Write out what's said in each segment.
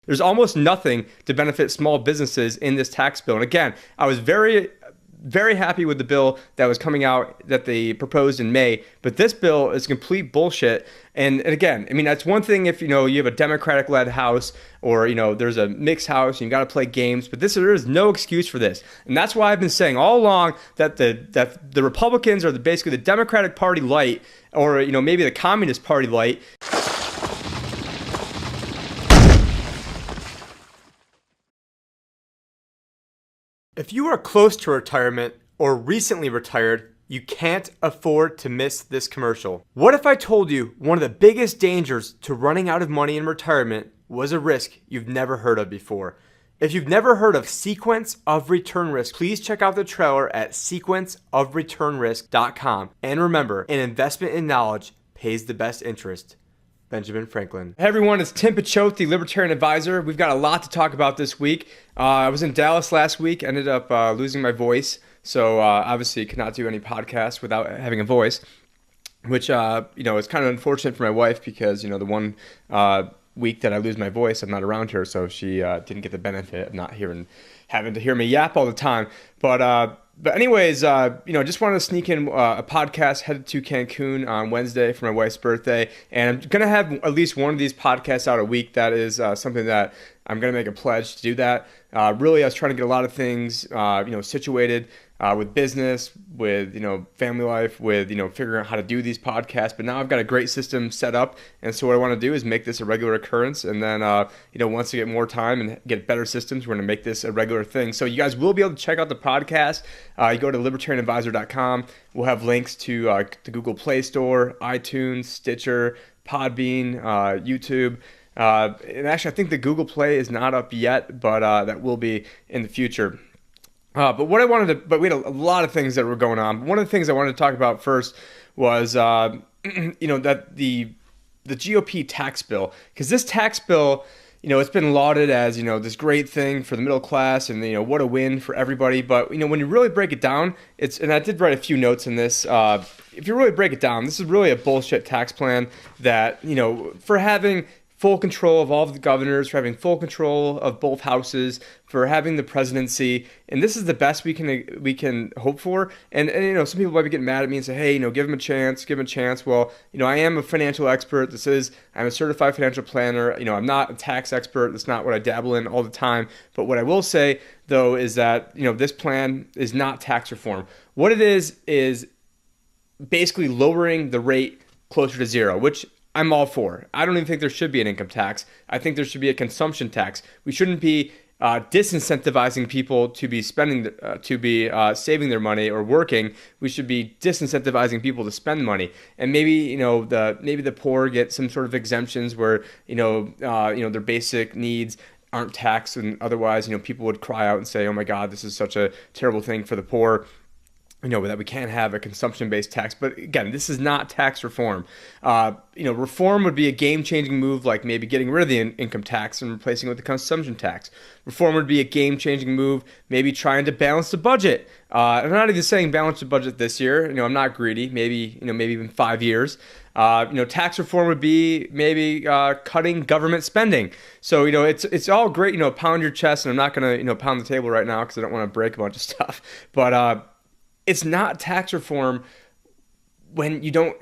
There's almost nothing to benefit small businesses in this tax bill. And again, I was very happy with the bill that was coming out that they proposed in May, but this bill is complete bullshit. And again, I mean, that's one thing if, you have a Democratic-led house or, there's a mixed house and you got to play games, but there is no excuse for this. And that's why I've been saying all along that the Republicans are basically the Democratic Party light, or, maybe the Communist Party light. If you are close to retirement or recently retired, you can't afford to miss this commercial. What if I told you one of the biggest dangers to running out of money in retirement was a risk you've never heard of before? If you've never heard of sequence of return risk, please check out the trailer at sequenceofreturnrisk.com. And remember, an investment in knowledge pays the best interest. Benjamin Franklin. Hey everyone, it's Tim Pachote, the Libertarian Advisor. We've got a lot to talk about this week. I was in Dallas last week, ended up losing my voice, so obviously could not do any podcasts without having a voice, which is kind of unfortunate for my wife because the one week that I lose my voice, I'm not around her, so she didn't get the benefit of not having to hear me yap all the time. But anyways, just wanted to sneak in a podcast, headed to Cancun on Wednesday for my wife's birthday. And I'm going to have at least one of these podcasts out a week. That is something that I'm going to make a pledge to do that. Really, I was trying to get a lot of things, situated with business, with, family life, with, figuring out how to do these podcasts. But now I've got a great system set up. And so what I want to do is make this a regular occurrence. And then, once I get more time and get better systems, we're going to make this a regular thing. So you guys will be able to check out the podcast. You go to libertarianadvisor.com. We'll have links to the Google Play Store, iTunes, Stitcher, Podbean, YouTube. And actually, I think the Google Play is not up yet, but that will be in the future. But we had a lot of things that were going on. One of the things I wanted to talk about first was, that the GOP tax bill, because this tax bill, it's been lauded as, this great thing for the middle class and, what a win for everybody. But, when you really break it down, and I did write a few notes in this, if you really break it down, this is really a bullshit tax plan that, for having full control of all of the governors, for having full control of both houses, for having the presidency, and this is the best we can hope for. And some people might be getting mad at me and say, hey, give him a chance. Well, I am a financial expert. I'm a certified financial planner. I'm not a tax expert. That's not what I dabble in all the time. But what I will say though is that this plan is not tax reform. What it is basically lowering the rate closer to zero, which I'm all for. I don't even think there should be an income tax. I think there should be a consumption tax. We shouldn't be disincentivizing people to be spending, saving their money or working. We should be disincentivizing people to spend money. And maybe the poor get some sort of exemptions where their basic needs aren't taxed, and otherwise people would cry out and say, oh my God, this is such a terrible thing for the poor. That we can't have a consumption-based tax. But again, this is not tax reform. Reform would be a game-changing move, like maybe getting rid of the income tax and replacing it with the consumption tax. Reform would be a game-changing move, maybe trying to balance the budget. I'm not even saying balance the budget this year. I'm not greedy. Maybe even 5 years. Tax reform would be maybe cutting government spending. So, it's all great, pound your chest, and I'm not going to, pound the table right now because I don't want to break a bunch of stuff. But, it's not tax reform when you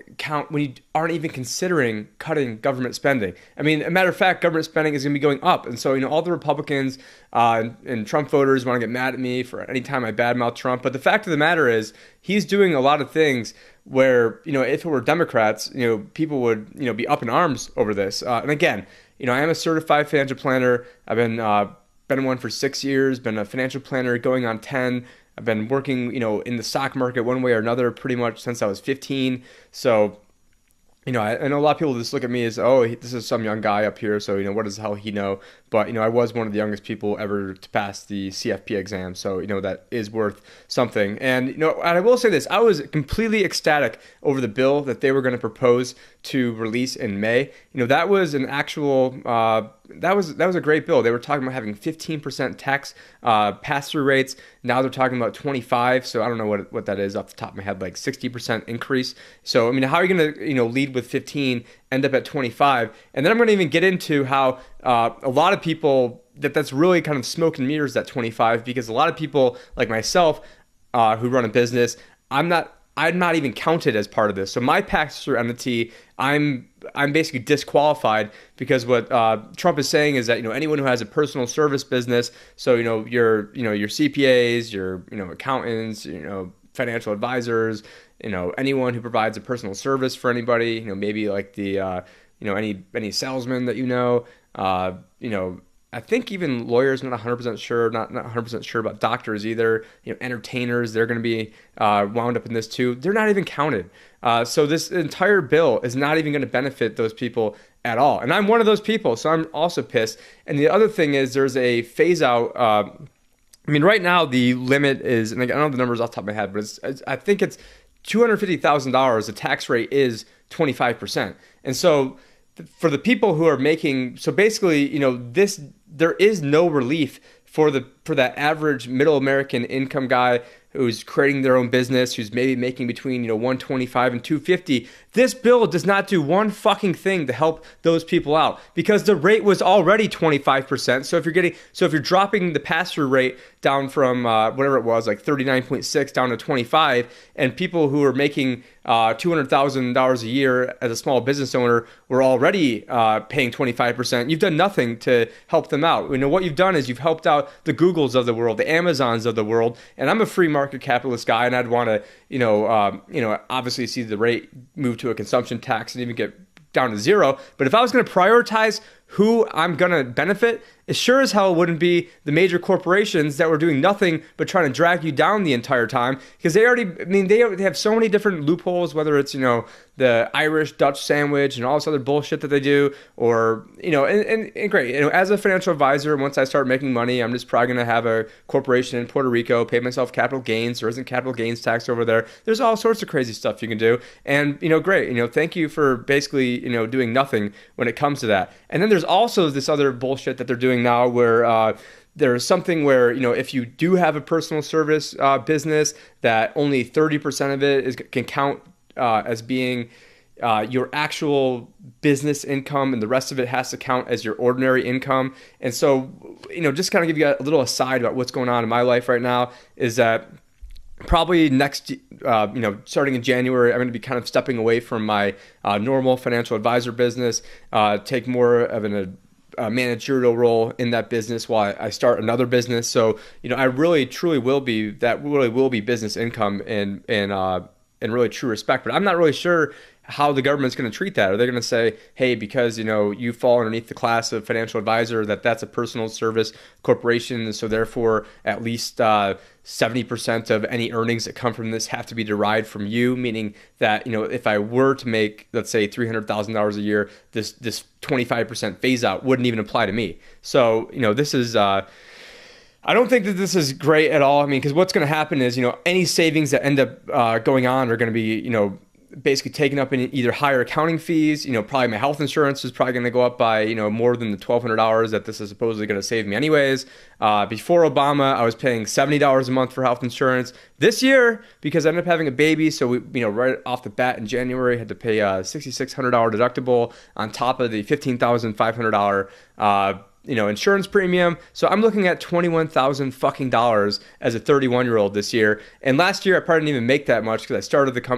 aren't even considering cutting government spending. I mean, a matter of fact, government spending is going to be going up. And so, all the Republicans and Trump voters want to get mad at me for any time I badmouth Trump. But the fact of the matter is he's doing a lot of things where, if it were Democrats, people would, be up in arms over this. And again, I am a certified financial planner. I've been one for 6 years, been a financial planner going on 10. I've been working, in the stock market one way or another pretty much since I was 15. So, I know a lot of people just look at me as, oh, this is some young guy up here, so, what does the hell he know? But, I was one of the youngest people ever to pass the CFP exam, so, that is worth something. And, and I will say this, I was completely ecstatic over the bill that they were going to propose to release in May. That was an actual that was a great bill. They were talking about having 15% tax pass-through rates. Now they're talking about 25. So I don't know what that is off the top of my head, like 60% increase. So I mean, how are you going to lead with 15, end up at 25? And then I'm going to even get into how a lot of people that's really kind of smoke and mirrors at 25, because a lot of people like myself who run a business, I'm not even counted as part of this. So my pass-through entity, I'm basically disqualified, because what Trump is saying is that anyone who has a personal service business, so your CPAs, your accountants, financial advisors, anyone who provides a personal service for anybody, maybe like the any salesman that I think even lawyers, not 100% sure, not 100% sure about doctors either. Entertainers, they're going to be wound up in this too. They're not even counted. So this entire bill is not even going to benefit those people at all. And I'm one of those people, so I'm also pissed. And the other thing is there's a phase out. I mean, right now the limit is, and I don't know the numbers off the top of my head, but I think it's $250,000. The tax rate is 25%. And so for the people who are making, so basically, there is no relief for that average middle American income guy who's creating their own business, who's maybe making between 125 and 250. This bill does not do one fucking thing to help those people out, because the rate was already 25%. So if you're dropping the pass-through rate down from whatever it was, like 39.6 down to 25, and people who are making $200,000 a year as a small business owner were already paying 25%, you've done nothing to help them out. What you've done is you've helped out the Googles of the world, the Amazons of the world, and I'm a free market capitalist guy, and I'd want to, obviously see the rate move to a consumption tax and even get down to zero. But if I was going to prioritize who I'm going to benefit, it sure as hell wouldn't be the major corporations that were doing nothing but trying to drag you down the entire time, because they have so many different loopholes, whether it's, the Irish Dutch sandwich and all this other bullshit that they do, or, and great. As a financial advisor, once I start making money, I'm just probably going to have a corporation in Puerto Rico, pay myself capital gains. There isn't capital gains tax over there. There's all sorts of crazy stuff you can do. And, great. Thank you for basically, doing nothing when it comes to that. And then there's also this other bullshit that they're doing now where there's something where, if you do have a personal service business, that only 30% of it can count as being your actual business income, and the rest of it has to count as your ordinary income. And so, just kind of give you a little aside about what's going on in my life right now is that probably next, starting in January, I'm going to be kind of stepping away from my normal financial advisor business, take more of a managerial role in that business while I start another business. So, I really truly will be business income and really true respect. But I'm not really sure how the government's going to treat that. Are they going to say, hey, because you fall underneath the class of financial advisor, that's a personal service corporation, so therefore at least 70% of any earnings that come from this have to be derived from you, meaning that if I were to make, let's say, $300,000 a year, this 25% phase out wouldn't even apply to me. So this is I don't think that this is great at all. I mean, because what's going to happen is any savings that end up going on are going to be basically taken up in either higher accounting fees. Probably my health insurance is probably going to go up by more than the $1,200 that this is supposedly going to save me anyways. Before Obama, I was paying $70 a month for health insurance. This year, because I ended up having a baby, so we right off the bat in January, had to pay a $6,600 deductible on top of the $15,500 insurance premium. So I'm looking at $21,000 fucking dollars as a 31-year-old this year. And last year I probably didn't even make that much, because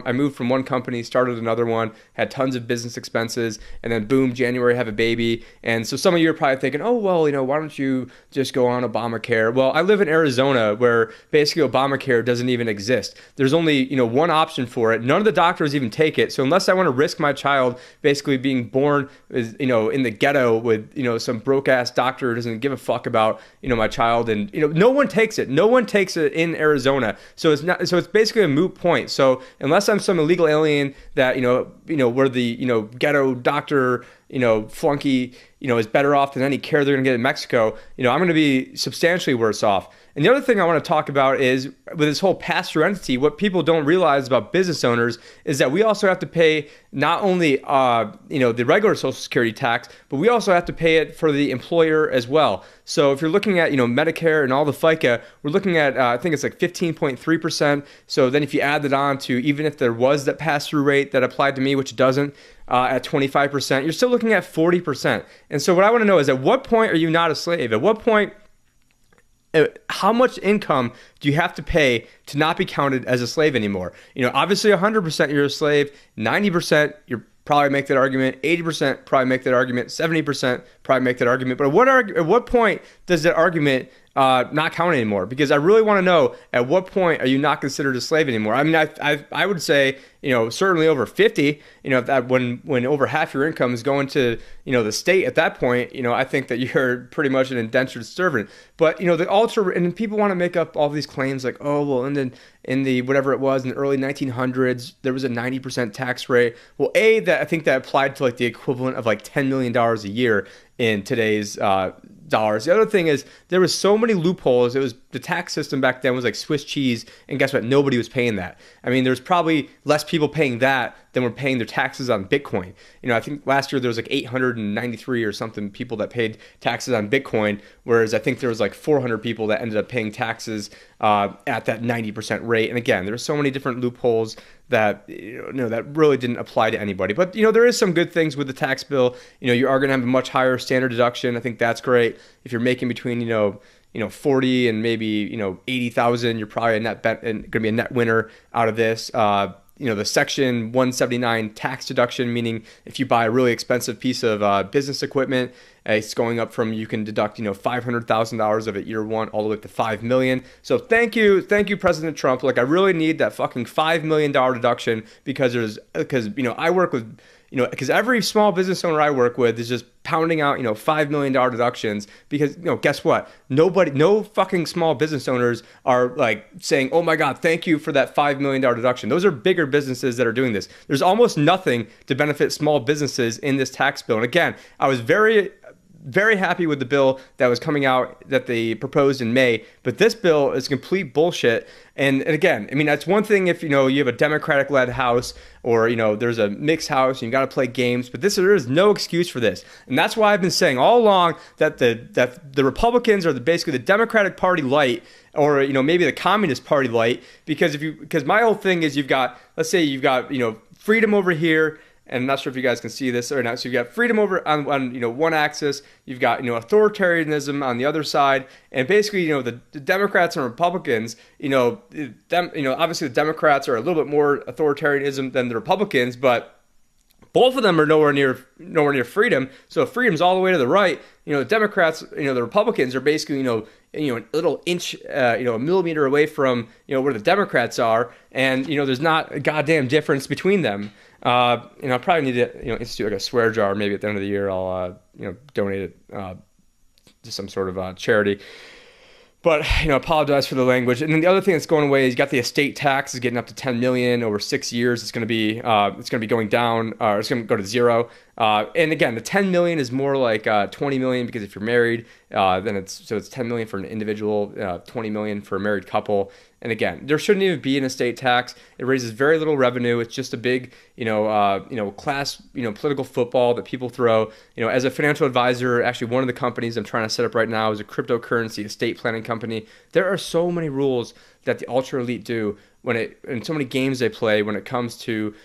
I moved from one company, started another one, had tons of business expenses, and then boom, January, have a baby. And so some of you are probably thinking, oh, well, why don't you just go on Obamacare? Well, I live in Arizona, where basically Obamacare doesn't even exist. There's only, one option for it. None of the doctors even take it. So unless I want to risk my child basically being born, in the ghetto with, some broke ass doctor who doesn't give a fuck about my child, and no one takes it in Arizona, so it's basically a moot point. So unless I'm some illegal alien that where the ghetto doctor flunky, is better off than any care they're going to get in Mexico, I'm going to be substantially worse off. And the other thing I want to talk about is with this whole pass-through entity, what people don't realize about business owners is that we also have to pay not only, the regular Social Security tax, but we also have to pay it for the employer as well. So if you're looking at, Medicare and all the FICA, we're looking at, I think it's like 15.3%. So then if you add that on to, even if there was that pass-through rate that applied to me, which it doesn't, at 25%, you're still looking at 40%. And so what I want to know is, at what point are you not a slave? At what point, how much income do you have to pay to not be counted as a slave anymore? Obviously 100% you're a slave, 90% you're probably make that argument, 80% probably make that argument, 70% probably make that argument. But at what point does that argument not count anymore? Because I really want to know, at what point are you not considered a slave anymore? I mean, I would say, certainly over 50, that when over half your income is going to, the state at that point, I think that you're pretty much an indentured servant. But, and people want to make up all these claims like, oh, well, in the whatever it was in the early 1900s, there was a 90% tax rate. Well, I think that applied to like the equivalent of like $10 million a year in today's dollars. The other thing is, there was so many loopholes. The tax system back then was like Swiss cheese, and guess what? Nobody was paying that. I mean, there's probably less people paying that than were paying their taxes on Bitcoin. I think last year there was like 893 or something people that paid taxes on Bitcoin, whereas I think there was like 400 people that ended up paying taxes at that 90% rate. And again, there's so many different loopholes that that really didn't apply to anybody. But there is some good things with the tax bill. You are going to have a much higher standard deduction. I think that's great. If you're making between 40 and maybe 80,000, you're probably going to be a net winner out of this. The Section 179 tax deduction, meaning if you buy a really expensive piece of business equipment, it's going up from, you can deduct $500,000 of it year one all the way up to $5 million. So thank you, President Trump. Like, I really need that fucking $5 million deduction because I work with. Because every small business owner I work with is just pounding out, $5 million deductions because, guess what? No fucking small business owners are like saying, oh my God, thank you for that $5 million deduction. Those are bigger businesses that are doing this. There's almost nothing to benefit small businesses in this tax bill. And again, I was very happy with the bill that was coming out that they proposed in May, but this bill is complete bullshit. And again, I mean, that's one thing if you have a Democratic-led house or there's a mixed house and you got to play games, but there is no excuse for this. And that's why I've been saying all along that the Republicans are basically the Democratic Party light, or maybe the Communist Party light, because my whole thing is let's say you've got freedom over here. And I'm not sure if you guys can see this or not. So you've got freedom over on one axis. You've got authoritarianism on the other side. And basically the Democrats and Republicans. Obviously the Democrats are a little bit more authoritarianism than the Republicans, but both of them are nowhere near freedom. So if freedom's all the way to the right, the Democrats, the Republicans are basically a little inch, a millimeter away from where the Democrats are, and there's not a goddamn difference between them. I probably need to institute like a swear jar. Maybe at the end of the year I'll donate it to some sort of charity. But apologize for the language. And then the other thing that's going away is you got the estate tax is getting up to 10 million over 6 years. It's going to be going down, or it's going to go to zero. And again, the 10 million is more like 20 million because if you're married, then it's 10 million for an individual, 20 million for a married couple. And again, there shouldn't even be an estate tax. It raises very little revenue. It's just a big, class, political football that people throw. As a financial advisor, actually one of the companies I'm trying to set up right now is a cryptocurrency estate planning company. There are so many rules that the ultra elite do and so many games they play when it comes to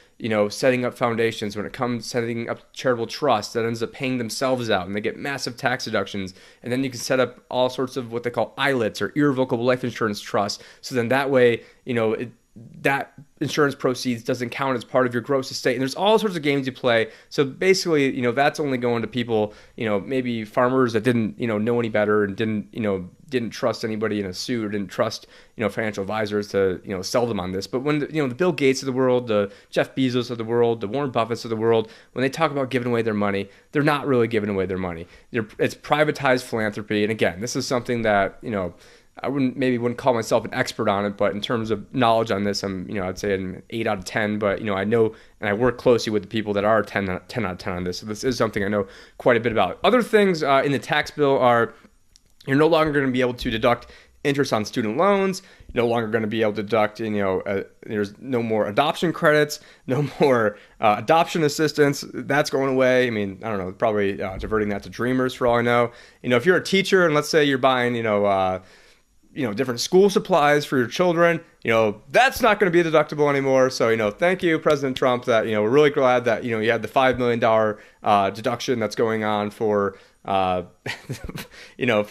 setting up foundations, when it comes to setting up charitable trusts that ends up paying themselves out and they get massive tax deductions. And then you can set up all sorts of what they call ILITs or irrevocable life insurance trusts. So then that way, that insurance proceeds doesn't count as part of your gross estate. And there's all sorts of games you play. So basically, that's only going to people, maybe farmers that didn't, know any better and didn't trust anybody in a suit or didn't trust, financial advisors to, sell them on this. But when, the Bill Gates of the world, the Jeff Bezos of the world, the Warren Buffetts of the world, when they talk about giving away their money, they're not really giving away their money. It's privatized philanthropy. And again, this is something that, I wouldn't call myself an expert on it, but in terms of knowledge on this, I'd say an 8 out of 10. But I know, and I work closely with the people that are 10 out of 10 on this. So this is something I know quite a bit about. Other things in the tax bill are you're no longer going to be able to deduct interest on student loans. You're no longer going to be able to deduct, there's no more adoption credits, no more adoption assistance. That's going away. I mean, I don't know, probably diverting that to Dreamers for all I know. If you're a teacher and let's say you're buying, different school supplies for your children, that's not going to be deductible anymore. So, thank you, President Trump, that, we're really glad that, you had the $5 million deduction that's going on for, for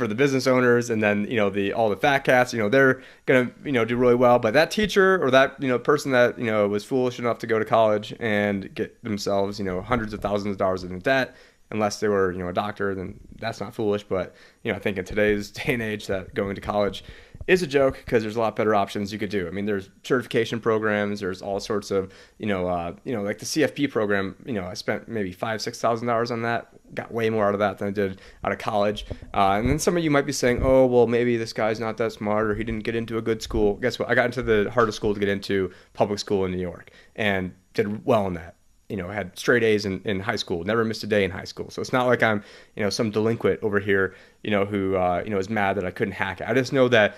the business owners, and then, all the fat cats, they're going to, do really well. But that teacher or that, person that, was foolish enough to go to college and get themselves, hundreds of thousands of dollars in debt, unless they were, a doctor, then that's not foolish. But, I think in today's day and age that going to college is a joke because there's a lot better options you could do. I mean, there's certification programs, there's all sorts of, like the CFP program, I spent maybe $5,000-$6,000 on that, got way more out of that than I did out of college. And then some of you might be saying, oh, well, maybe this guy's not that smart or he didn't get into a good school. Guess what? I got into the hardest school to get into, public school in New York, and did well in that. Had straight A's in high school, never missed a day in high school. So it's not like I'm, some delinquent over here, who, is mad that I couldn't hack it. I just know that,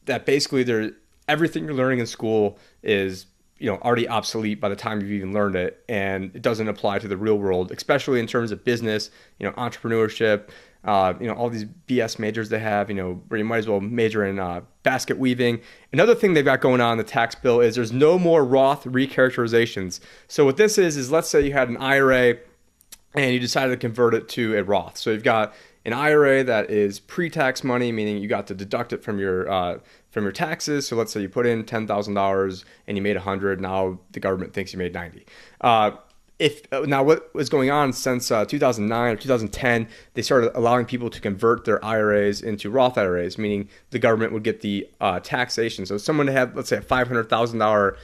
that basically everything you're learning in school is, already obsolete by the time you've even learned it. And it doesn't apply to the real world, especially in terms of business, entrepreneurship, all these BS majors they have, where you might as well major in basket weaving. Another thing they've got going on in the tax bill is there's no more Roth recharacterizations. So what this is let's say you had an IRA and you decided to convert it to a Roth. So you've got an IRA that is pre-tax money, meaning you got to deduct it from your taxes. So let's say you put in $10,000 and you made 100. Now the government thinks you made 90. Now what was going on since 2009 or 2010, they started allowing people to convert their IRAs into Roth IRAs, meaning the government would get the taxation. So someone had, let's say, a $500,000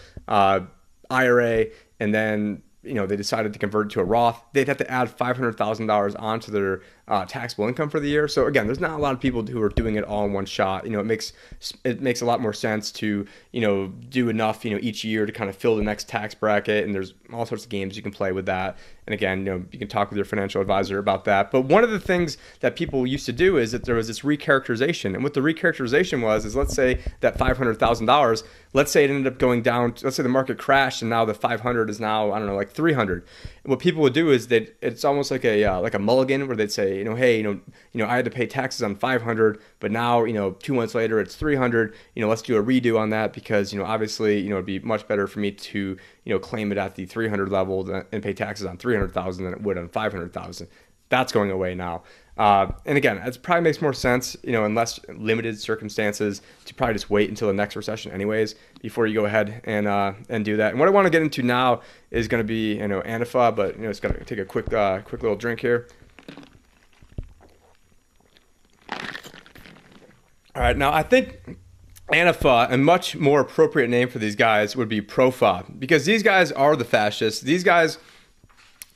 IRA, and then they decided to convert it to a Roth, they'd have to add $500,000 onto their taxable income for the year. So again, there's not a lot of people who are doing it all in one shot. It makes a lot more sense to do enough each year to kind of fill the next tax bracket, and there's all sorts of games you can play with that. And again, you can talk with your financial advisor about that. But one of the things that people used to do is that there was this recharacterization, and what the recharacterization was let's say that $500,000, let's say it ended up going down. Let's say the market crashed, and now the 500 is now, I don't know, like 300. And what people would do is it's almost like a mulligan, where they'd say, hey, I had to pay taxes on 500, but now 2 months later it's 300. Let's do a redo on that because obviously it'd be much better for me to claim it at the 300 level and pay taxes on 300,000 than it would on 500,000. That's going away now. And again, it probably makes more sense, in less limited circumstances, to probably just wait until the next recession anyways, before you go ahead and do that. And what I want to get into now is going to be, Antifa, but, just got to take a quick little drink here. All right, now I think Antifa, a much more appropriate name for these guys, would be Profa, because these guys are the fascists. These guys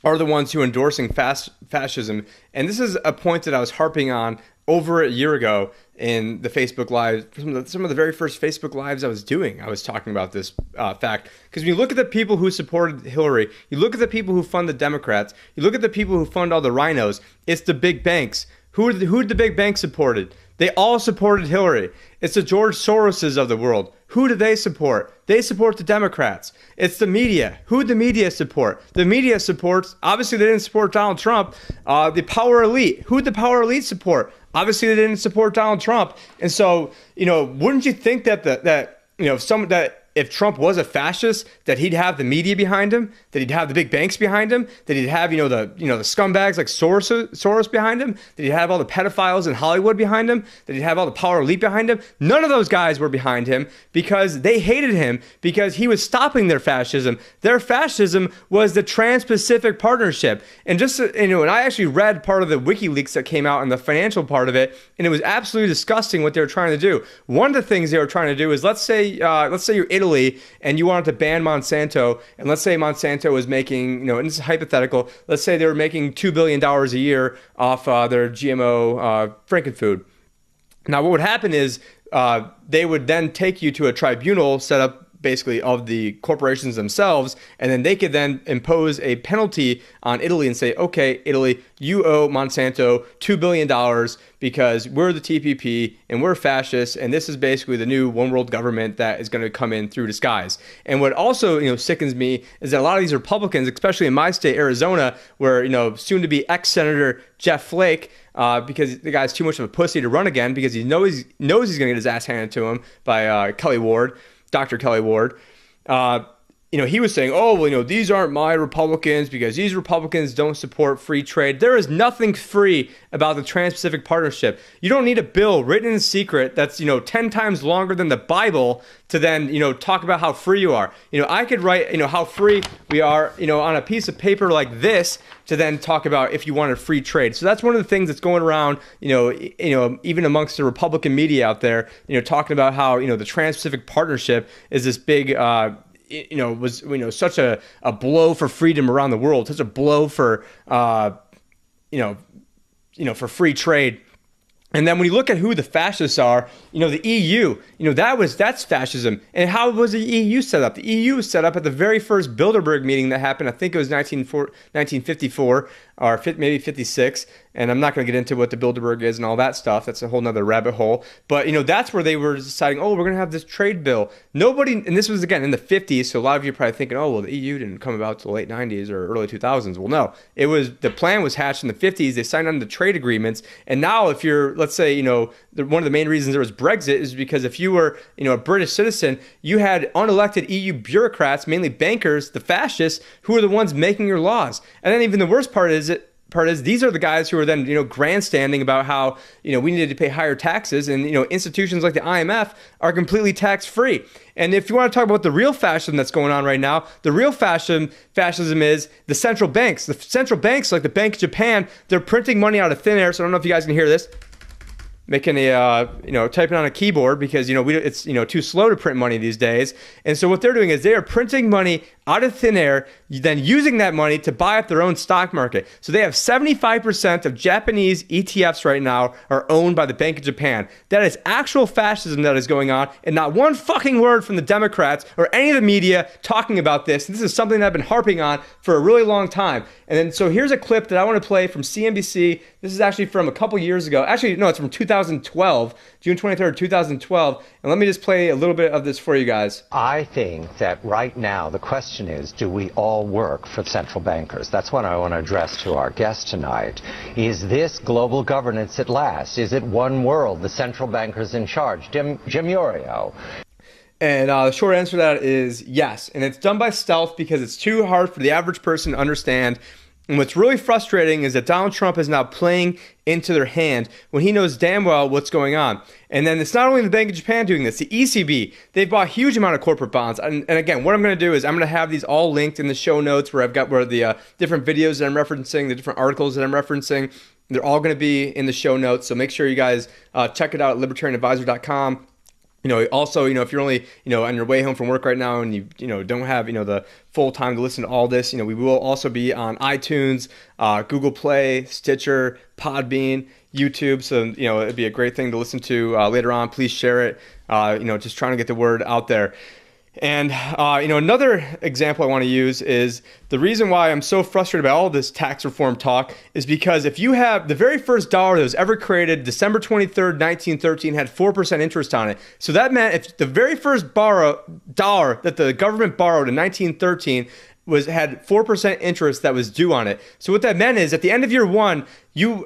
are the ones who are endorsing fascism. And this is a point that I was harping on over a year ago in the Facebook Live. Some of the very first Facebook Lives I was doing, I was talking about this fact. Because when you look at the people who supported Hillary, you look at the people who fund the Democrats, you look at the people who fund all the rhinos, it's the big banks. Who did the big banks supported? They all supported Hillary. It's the George Soroses of the world. Who do they support? They support the Democrats. It's the media. Who did the media support? The media supports, obviously they didn't support Donald Trump. The power elite. Who did the power elite support? Obviously they didn't support Donald Trump. And so, wouldn't you think that if Trump was a fascist, that he'd have the media behind him, that he'd have the big banks behind him, that he'd have, the scumbags like Soros behind him, that he'd have all the pedophiles in Hollywood behind him, that he'd have all the power elite behind him? None of those guys were behind him because they hated him because he was stopping their fascism. Their fascism was the Trans-Pacific Partnership. And and I actually read part of the WikiLeaks that came out and the financial part of it, and it was absolutely disgusting what they were trying to do. One of the things they were trying to do is, let's say you're Italy, and you wanted to ban Monsanto, and let's say Monsanto was making, and this is hypothetical, let's say they were making $2 billion a year off their GMO Frankenfood. Now, what would happen is they would then take you to a tribunal set up basically of the corporations themselves, and then they could then impose a penalty on Italy and say, okay, Italy, you owe Monsanto $2 billion because we're the TPP and we're fascists, and this is basically the new one world government that is going to come in through disguise. And what also, sickens me is that a lot of these Republicans, especially in my state, Arizona, where, soon to be ex-Senator Jeff Flake, because the guy's too much of a pussy to run again because he knows he's going to get his ass handed to him by Kelly Ward, Dr. Kelly Ward. He was saying, oh, well, these aren't my Republicans because these Republicans don't support free trade. There is nothing free about the Trans-Pacific Partnership. You don't need a bill written in secret that's, 10 times longer than the Bible to then, talk about how free you are. I could write, how free we are, on a piece of paper like this to then talk about if you wanted free trade. So that's one of the things that's going around, even amongst the Republican media out there, talking about how, the Trans-Pacific Partnership is this big, was such a blow for freedom around the world, such a blow for for free trade. And then when you look at who the fascists are, the EU, that's fascism. And how was the EU set up? The EU was set up at the very first Bilderberg meeting that happened. I think it was 1954 or maybe 56. And I'm not going to get into what the Bilderberg is and all that stuff. That's a whole nother rabbit hole. But, that's where they were deciding, oh, we're going to have this trade bill. Nobody, and this was, again, in the 50s. So a lot of you are probably thinking, oh, well, the EU didn't come about till the late 90s or early 2000s. Well, no. The plan was hatched in the 50s. They signed on the trade agreements. And now if you're, let's say, one of the main reasons there was Brexit is because if you were, a British citizen, you had unelected EU bureaucrats, mainly bankers, the fascists, who are the ones making your laws. And then even the worst part is these are the guys who are then, grandstanding about how, we needed to pay higher taxes, and, institutions like the IMF are completely tax-free. And if you want to talk about the real fascism that's going on right now, the real fascism is the central banks. The central banks, like the Bank of Japan, they're printing money out of thin air. So I don't know if you guys can hear this. Making a, typing on a keyboard because, it's, too slow to print money these days. And so what they're doing is they are printing money out of thin air, then using that money to buy up their own stock market. So they have 75% of Japanese ETFs right now are owned by the Bank of Japan. That is actual fascism that is going on, and not one fucking word from the Democrats or any of the media talking about this. This is something that I've been harping on for a really long time. And then, so here's a clip that I want to play from CNBC. This is actually from a couple years ago. Actually, no, it's from 2012, June 23rd, 2012. And let me just play a little bit of this for you guys. I think that right now the question is, do we all work for central bankers? That's what I want to address to our guest tonight. Is this global governance at last? Is it one world, the central bankers in charge? Jim Iorio. And the short answer to that is yes. And it's done by stealth because it's too hard for the average person to understand. And what's really frustrating is that Donald Trump is now playing into their hand when he knows damn well what's going on. And then it's not only the Bank of Japan doing this, the ECB, they've bought a huge amount of corporate bonds. And again, what I'm going to do is I'm going to have these all linked in the show notes where the different videos that I'm referencing, the different articles that I'm referencing, they're all going to be in the show notes. So make sure you guys check it out at libertarianadvisor.com. Also, if you're only, on your way home from work right now and you don't have, the full time to listen to all this, we will also be on iTunes, Google Play, Stitcher, Podbean, YouTube. So, it'd be a great thing to listen to later on. Please share it, just trying to get the word out there. And, another example I want to use is the reason why I'm so frustrated about all this tax reform talk is because if you have the very first dollar that was ever created, December 23rd, 1913, had 4% interest on it. So that meant if the very first dollar that the government borrowed in 1913 had 4% interest that was due on it. So what that meant is at the end of year one, you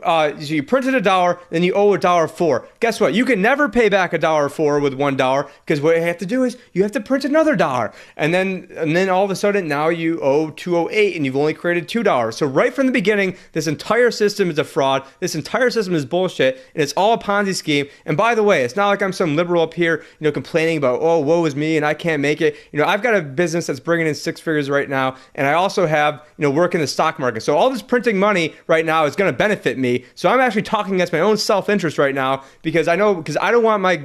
printed $1, then you owe $1.04. Guess what? You can never pay back $1.04 with $1 because what you have to do is you have to print another $1. And then all of a sudden now you owe $2.08 and you've only created $2. So right from the beginning, this entire system is a fraud. This entire system is bullshit, and it's all a Ponzi scheme. And by the way, it's not like I'm some liberal up here, complaining about, oh, woe is me and I can't make it. I've got a business that's bringing in six figures right now, and I also have, work in the stock market. So all this printing money right now is going to benefit me. So I'm actually talking against my own self-interest right now because I don't want my,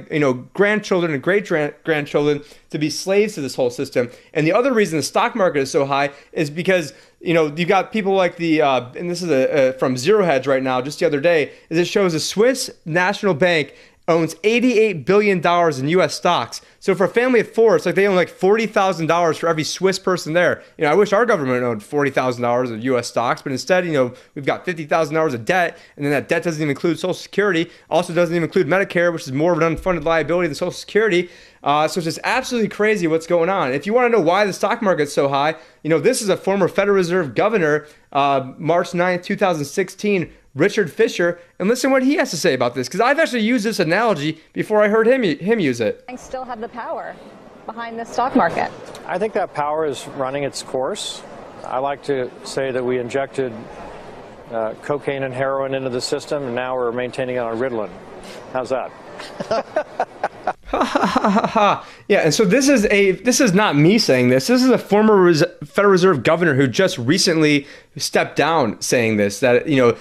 grandchildren and great-grandchildren to be slaves to this whole system. And the other reason the stock market is so high is because, you've got people like and this is from Zero Hedge right now, just the other day, is it shows the Swiss National Bank owns $88 billion in U.S. stocks. So for a family of four, it's like they own like $40,000 for every Swiss person there. I wish our government owned $40,000 of U.S. stocks, but instead, we've got $50,000 of debt, and then that debt doesn't even include Social Security, also doesn't even include Medicare, which is more of an unfunded liability than Social Security. So it's just absolutely crazy what's going on. If you want to know why the stock market's so high, this is a former Federal Reserve governor, March 9th, 2016, Richard Fisher, and listen what he has to say about this, because I've actually used this analogy before I heard him use it. I still have the power behind the stock market. I think that power is running its course. I like to say that we injected cocaine and heroin into the system, and now we're maintaining it on Ritalin. How's that? Yeah, and so this is not me saying this. This is a former Federal Reserve governor who just recently stepped down, saying this, that it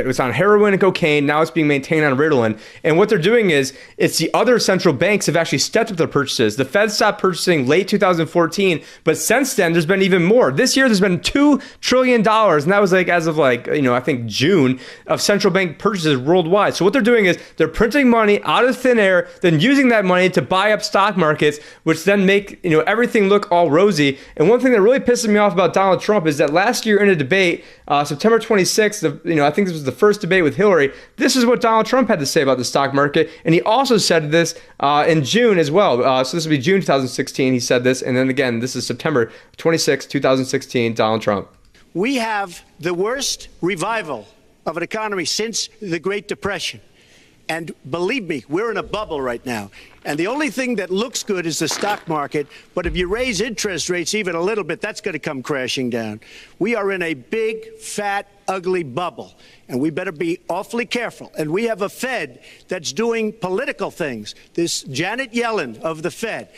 was on heroin and cocaine. Now it's being maintained on Ritalin. And what they're doing is, it's the other central banks have actually stepped up their purchases. The Fed stopped purchasing late 2014, but since then there's been even more. This year there's been $2 trillion, and that was as of I think June, of central bank purchases worldwide. So what they're doing is they're printing money out of thin air, then using that money to buy up stock markets, which then make everything look all rosy. And one thing that really pisses me off about Donald Trump is that last year in a debate, September 26th, I think this was the first debate with Hillary, this is what Donald Trump had to say about the stock market. And he also said this in June as well. So this would be June 2016, he said this. And then again, this is September 26th, 2016, Donald Trump. We have the worst revival of an economy since the Great Depression. And believe me, we're in a bubble right now. And the only thing that looks good is the stock market. But if you raise interest rates even a little bit, that's going to come crashing down. We are in a big, fat, ugly bubble. And we better be awfully careful. And we have a Fed that's doing political things. This Janet Yellen of the Fed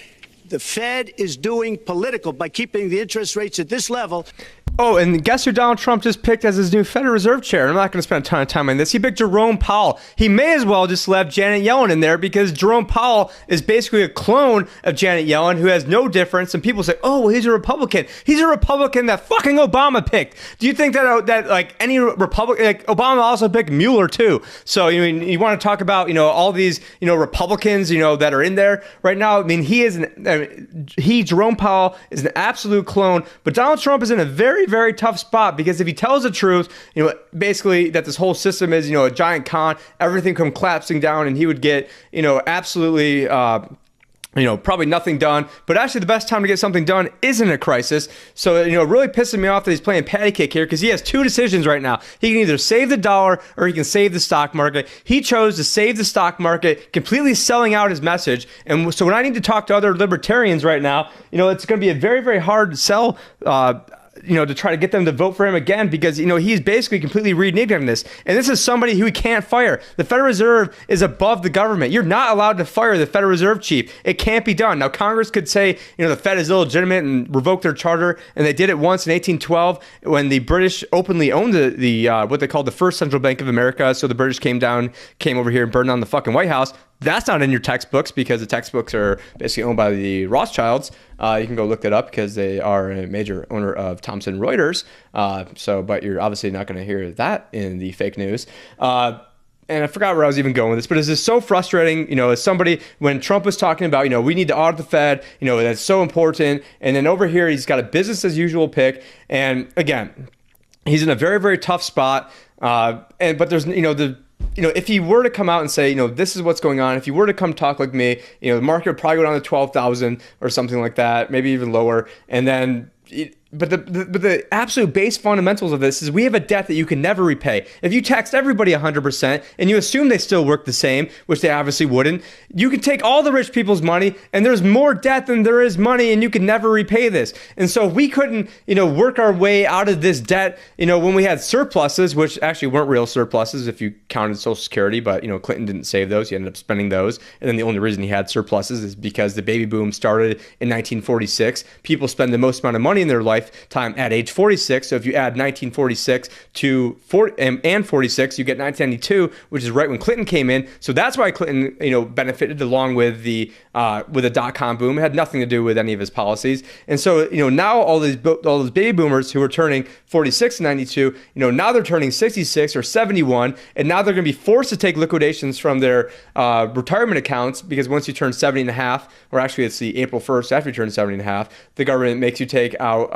is doing political by keeping the interest rates at this level. Oh, and guess who Donald Trump just picked as his new Federal Reserve chair? I'm not going to spend a ton of time on this. He picked Jerome Powell. He may as well just left Janet Yellen in there, because Jerome Powell is basically a clone of Janet Yellen, who has no difference. And people say, oh, well, he's a Republican. He's a Republican that fucking Obama picked. Do you think that any Republican, Obama also picked Mueller too? So, you want to talk about, all these, Republicans, that are in there right now. Jerome Powell is an absolute clone, but Donald Trump is in a very, very tough spot, because if he tells the truth, basically that this whole system is, a giant con, everything come collapsing down, and he would get, absolutely, probably nothing done. But actually, the best time to get something done is in a crisis. So, really pissing me off that he's playing patty cake here, because he has two decisions right now. He can either save the dollar or he can save the stock market. He chose to save the stock market, completely selling out his message. And so when I need to talk to other libertarians right now, it's going to be a very, very hard sell, to try to get them to vote for him again, because, he's basically completely reneged on this. And this is somebody who he can't fire. The Federal Reserve is above the government. You're not allowed to fire the Federal Reserve chief. It can't be done. Now, Congress could say, the Fed is illegitimate and revoke their charter. And they did it once in 1812 when the British openly owned the what they called the first central bank of America. So the British came over here and burned down the fucking White House. That's not in your textbooks, because the textbooks are basically owned by the Rothschilds. You can go look that up, because they are a major owner of Thomson Reuters. But you're obviously not going to hear that in the fake news. And I forgot where I was even going with this, but it's just so frustrating, as somebody, when Trump was talking about, we need to audit the Fed, that's so important. And then over here, he's got a business as usual pick. And again, he's in a very, very tough spot. But there's, if he were to come out and say, this is what's going on, if he were to come talk like me, the market would probably go down to 12,000 or something like that, maybe even lower. And then But the absolute base fundamentals of this is we have a debt that you can never repay. If you taxed everybody 100% and you assume they still work the same, which they obviously wouldn't, you can take all the rich people's money and there's more debt than there is money and you can never repay this. And so we couldn't, work our way out of this debt, when we had surpluses, which actually weren't real surpluses if you counted Social Security, but, Clinton didn't save those. He ended up spending those. And then the only reason he had surpluses is because the baby boom started in 1946. People spend the most amount of money in their life lifetime at age 46. So if you add 1946 to 46, you get 1992, which is right when Clinton came in. So that's why Clinton, benefited along with the dot-com boom. It had nothing to do with any of his policies. And so, now all those baby boomers who are turning 46 and 92, now they're turning 66 or 71, and now they're going to be forced to take liquidations from their retirement accounts, because once you turn 70 and a half, or actually it's the April 1st after you turn 70 and a half, the government makes you take out,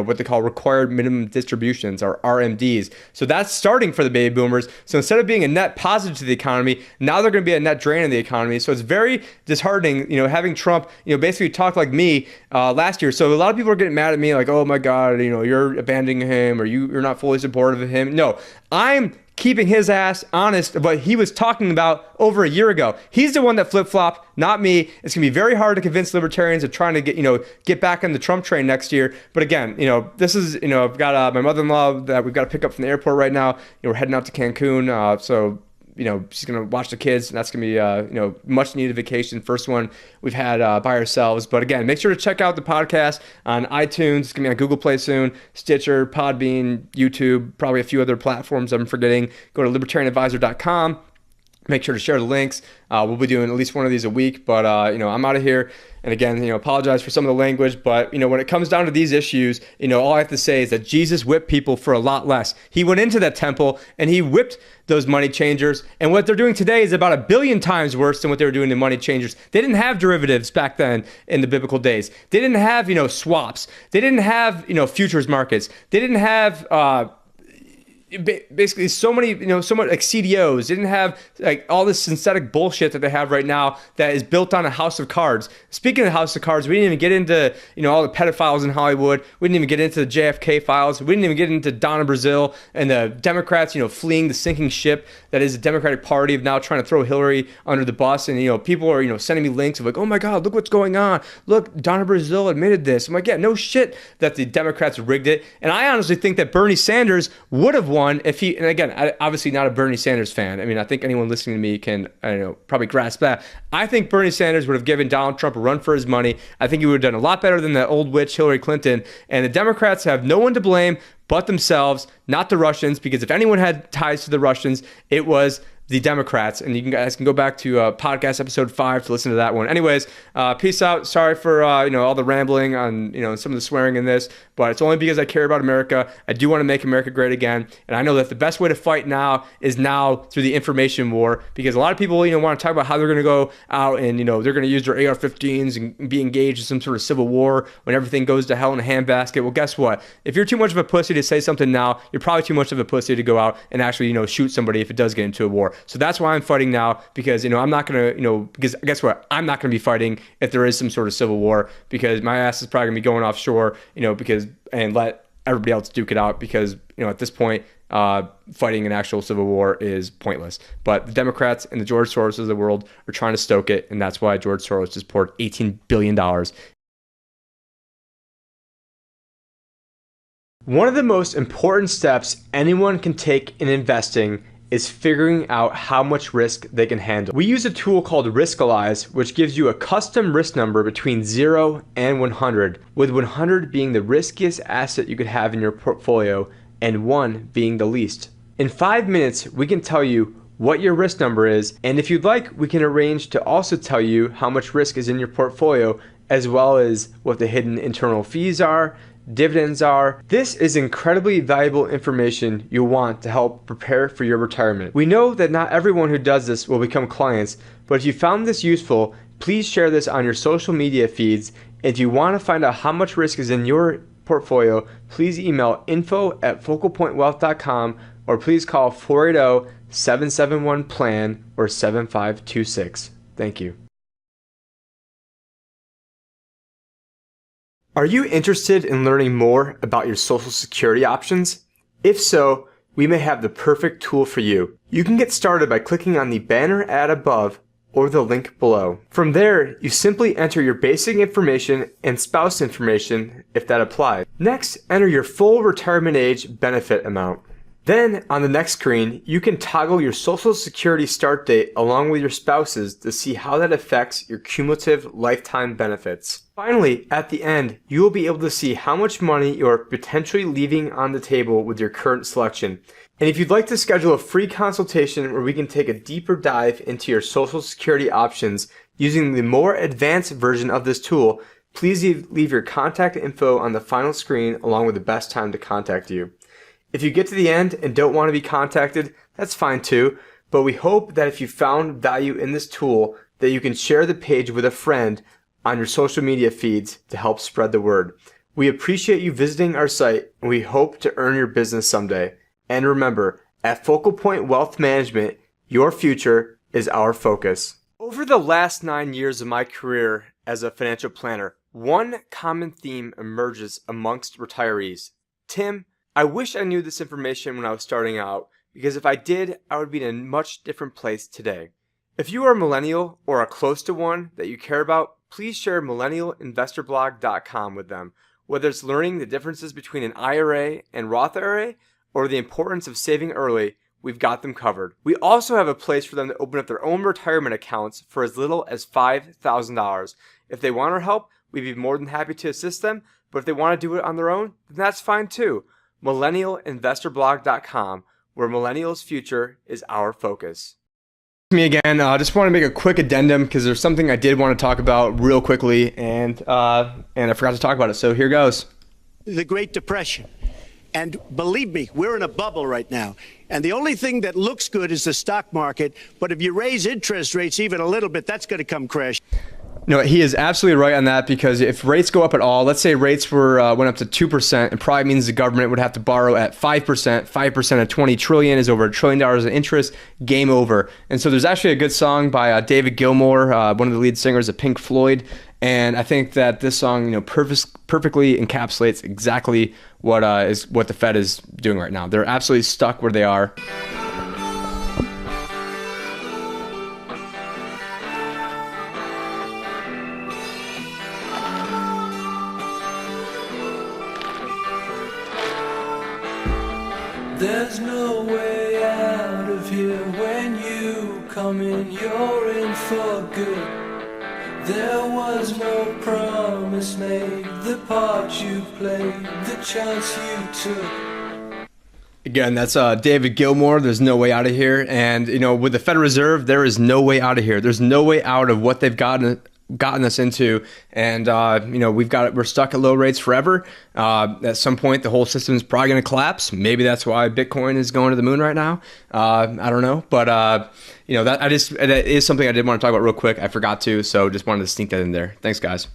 what they call required minimum distributions, or RMDs. So that's starting for the baby boomers. So instead of being a net positive to the economy, now they're going to be a net drain in the economy. So it's very disheartening, having Trump, basically talk like me last year. So a lot of people are getting mad at me, like, oh my God, you're abandoning him, or you're not fully supportive of him. No, I'm keeping his ass honest of what he was talking about over a year ago. He's the one that flip-flopped, not me. It's going to be very hard to convince libertarians of trying to get back on the Trump train next year. But again, this is, I've got my mother-in-law that we've got to pick up from the airport right now. We're heading out to Cancun. So she's going to watch the kids, and that's going to be, much needed vacation. First one we've had by ourselves. But again, make sure to check out the podcast on iTunes. It's going to be on Google Play soon, Stitcher, Podbean, YouTube, probably a few other platforms I'm forgetting. Go to libertarianadvisor.com. Make sure to share the links. We'll be doing at least one of these a week, but I'm out of here. And again, apologize for some of the language, but when it comes down to these issues, all I have to say is that Jesus whipped people for a lot less. He went into that temple and he whipped those money changers, and what they're doing today is about 1 billion times worse than what they were doing to money changers. They didn't have derivatives back then in the biblical days. They didn't have swaps. They didn't have futures markets. They didn't have basically so much like CDOs. They didn't have like all this synthetic bullshit that they have right now that is built on a house of cards. Speaking of house of cards, we didn't even get into all the pedophiles in Hollywood. We didn't even get into the JFK files. We didn't even get into Donna Brazile and the Democrats fleeing the sinking ship that is the Democratic Party, of now trying to throw Hillary under the bus. And people are sending me links of like, oh my God, look what's going on. Look, Donna Brazile admitted this. I'm like, yeah, no shit that the Democrats rigged it. And I honestly think that Bernie Sanders would have won if he, and again, obviously not a Bernie Sanders fan. I mean, I think anyone listening to me can, probably grasp that. I think Bernie Sanders would have given Donald Trump a run for his money. I think he would have done a lot better than that old witch Hillary Clinton. And the Democrats have no one to blame but themselves, not the Russians, because if anyone had ties to the Russians, it was the Democrats. And you guys can go back to podcast episode 5 to listen to that one. Anyways, peace out. Sorry for all the rambling on some of the swearing in this, but it's only because I care about America. I do want to make America great again, and I know that the best way to fight now is now through the information war, because a lot of people want to talk about how they're going to go out and they're going to use their AR-15s and be engaged in some sort of civil war when everything goes to hell in a handbasket. Well, guess what? If you're too much of a pussy to say something now, you're probably too much of a pussy to go out and actually shoot somebody if it does get into a war. So that's why I'm fighting now, because I'm not gonna because guess what, I'm not gonna be fighting if there is some sort of civil war, because my ass is probably gonna be going offshore because and let everybody else duke it out, because at this point fighting an actual civil war is pointless. But the Democrats and the George Soros of the world are trying to stoke it, and that's why George Soros just poured $18 billion. One of the most important steps anyone can take in investing is figuring out how much risk they can handle. We use a tool called Riskalyze, which gives you a custom risk number between 0 and 100, with 100 being the riskiest asset you could have in your portfolio and 1 being the least. In 5 minutes, we can tell you what your risk number is, and if you'd like, we can arrange to also tell you how much risk is in your portfolio, as well as what the hidden internal fees are, dividends are. This is incredibly valuable information you'll want to help prepare for your retirement. We know that not everyone who does this will become clients, but if you found this useful, please share this on your social media feeds. If you want to find out how much risk is in your portfolio, please email info@focalpointwealth.com or please call 480-771-PLAN or 7526. Thank you. Are you interested in learning more about your Social Security options? If so, we may have the perfect tool for you. You can get started by clicking on the banner ad above or the link below. From there, you simply enter your basic information and spouse information if that applies. Next, enter your full retirement age benefit amount. Then on the next screen, you can toggle your Social Security start date along with your spouse's to see how that affects your cumulative lifetime benefits. Finally, at the end, you will be able to see how much money you're potentially leaving on the table with your current selection. And if you'd like to schedule a free consultation where we can take a deeper dive into your Social Security options using the more advanced version of this tool, please leave your contact info on the final screen along with the best time to contact you. If you get to the end and don't want to be contacted, that's fine too, but we hope that if you found value in this tool, that you can share the page with a friend on your social media feeds to help spread the word. We appreciate you visiting our site, and we hope to earn your business someday. And remember, at Focal Point Wealth Management, your future is our focus. Over the last 9 years of my career as a financial planner, one common theme emerges amongst retirees. Tim, I wish I knew this information when I was starting out, because if I did, I would be in a much different place today. If you are a millennial or are close to one that you care about, please share millennialinvestorblog.com with them, whether it's learning the differences between an IRA and Roth IRA or the importance of saving early. We've got them covered. We also have a place for them to open up their own retirement accounts for as little as $5,000. If they want our help, we'd be more than happy to assist them, but if they want to do it on their own, then that's fine too. millennialinvestorblog.com, where millennials' future is our focus. Me again. I just want to make a quick addendum because there's something I did want to talk about real quickly, and I forgot to talk about it. So here goes. The Great Depression. And believe me, we're in a bubble right now. And the only thing that looks good is the stock market. But if you raise interest rates even a little bit, that's going to come crash. No, he is absolutely right on that, because if rates go up at all, let's say rates went up to 2%, it probably means the government would have to borrow at 5%. 5% of $20 trillion is over $1 trillion in interest. Game over. And so there's actually a good song by David Gilmour, one of the lead singers of Pink Floyd. And I think that this song, perfectly encapsulates exactly what the Fed is doing right now. They're absolutely stuck where they are. There's no way out of here. When you come in, you're in for good. There was no promise made, the part you played, the chance you took. Again, that's David Gilmour. There's no way out of here. And, with the Federal Reserve, there is no way out of here. There's no way out of what they've gotten us into. And, we're stuck at low rates forever. At some point, the whole system is probably going to collapse. Maybe that's why Bitcoin is going to the moon right now. I don't know. But, that is something I did want to talk about real quick. I forgot to, so just wanted to sneak that in there. Thanks, guys.